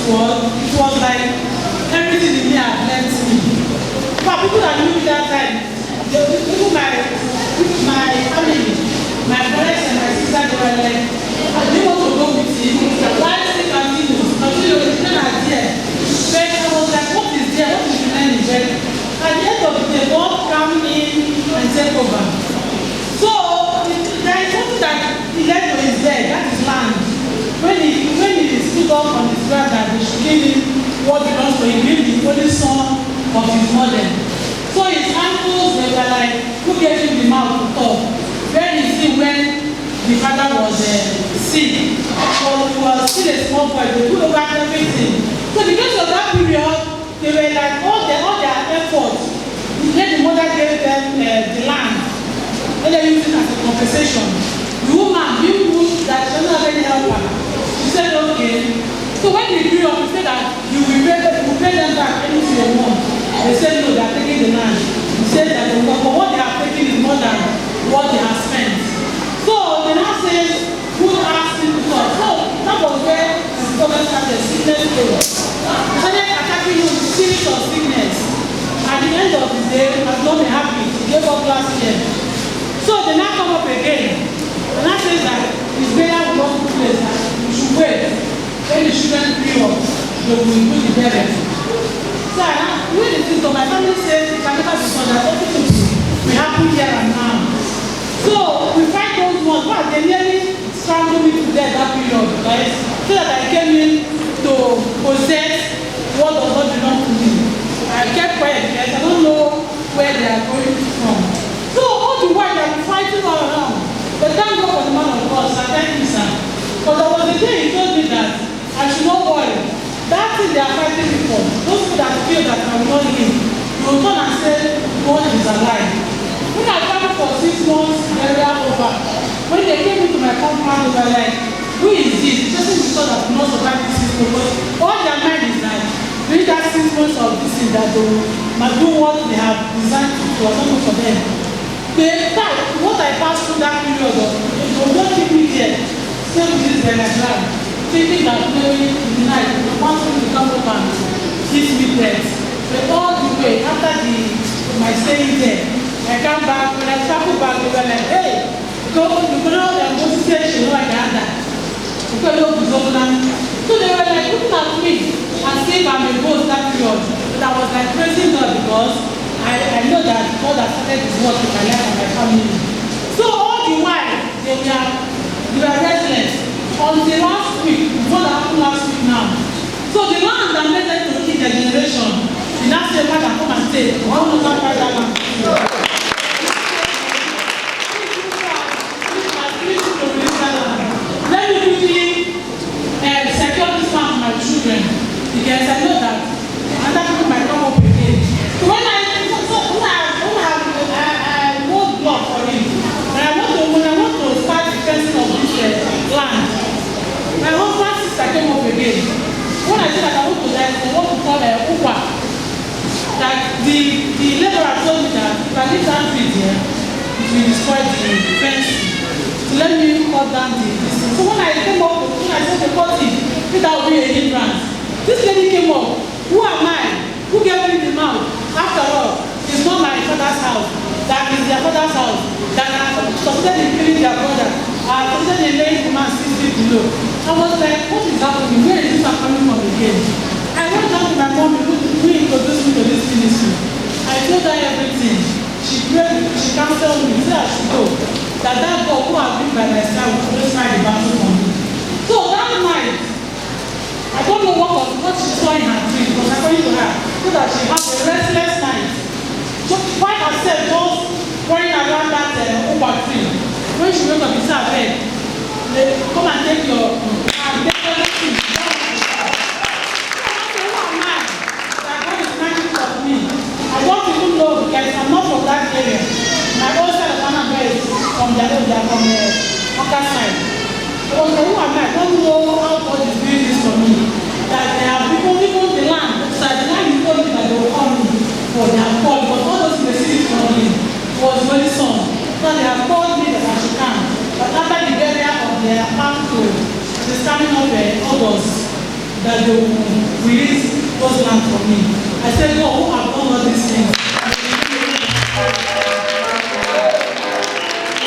it was like everything in me had left me. But people that knew me that time, people my family, my brothers and my sisters, they were like, I didn't want to go with you. Why did it continue? Until you were not there. But I was like, what is there? What is the name in there? At the end of the day, God came in and take over. So there is something that he left to his dead, that is land. When he stood up on his ground that they should give him what belongs to him, being the only son of his mother. So his uncles, they were like, who gave him the mouth to talk? Where is he when the father was sick? So he was still a small boy, they put over everything. So because of that period, they were like, all their efforts, then the mother gave them the land. And they used it as a compensation. The woman, being moved that she doesn't have any helper, she said, okay. So when they grew up, he said that you will pay them back anything you want. They said no, they are taking the land. He said that but what they are taking is more than what they have spent. So they now say, who asked him to talk? So that was where the problem started, sickness came. They started attacking him with spirit of sickness. At the end of the day, as long as they happy, he gave up last year. So they now come up again. And that says that his prayer will not take place. You should wait. When the children grew up, they will do the burial. So when it is, my family says it can never be done. That something will happen here and now. So we find those ones. But they nearly strangled me to death that period, right? So that I came in to possess what does not belong to me. I kept quiet because I don't know where they are going from. So all the while they are fighting all around. But thank God for the man of God, sir. Thank you, sir. But there was a day he told me that I should not worry. That thing they are fighting me for, those people that feel that I will not live, you will turn and say, God is alive. When I traveled for 6 months, area over, when they came into my compound, they were like, who is this? The person we saw that will not survive this 6 months. All their mind is that during that 6 months of this thing that they must do what they have designed to do or something for them. They thought what I passed through that period of, they will not keep me there. Same with this Venezuela. Thinking that maybe in the night, the one thing will come up and kiss me dead. But all the way, after my staying there, I come back, when I travel back, they were like, hey, go to the station, like that. So they were like looking at me and saying I'm a ghost that period. But I was like praising God because I know that God has started his work in my life and my family. So all the while, they were restless. Until last week, what happened last week now. So the land that made them to keep their generation, the last year, man, come and say, I want to buy that land. Let me quickly secure this land for my children, because I know that other people might come up again. So when I hold block for him, when I want to start the fencing of this land, my husband's sister came up again. When I said that I want to die, I want to call Upa. That the laborer told me that if I leave that tree here, it will destroy the fence. So let me cut down the distance. So when I came up, when I said the cut it, that would be a hindrance. This lady came up. Who am I? Who gave me the mouth? After all, it's not my father's house. That is their father's house. That I succeeded in killing their brother. I succeeded in laying the man 6 feet below. I was like, what is happening? Where is this coming from again? I went down to my mom who introduced me to this ministry. I told her everything. She prayed, she counseled me, said I should go. That God who has been by my side will always fight the battle for me. So that night, I don't know what she saw in her dream, because according to her, so that she had a restless night. So by herself, just running around that over tree. When she went up beside her bed, they come and take your and take everything. So I said, who am I? That God is mindful of me. I don't even know because I'm not from that area. My own side of Anambra is from the Oka side. So I said, who am I? I don't know how God is doing this for me. That they have people, even the land. So the land you told me that they will call me for their call, but all those messages from him was very soon. So they have called me that I should come. But after the burial of their uncle, it is coming up in August. that they will release those land for me. I said, God, who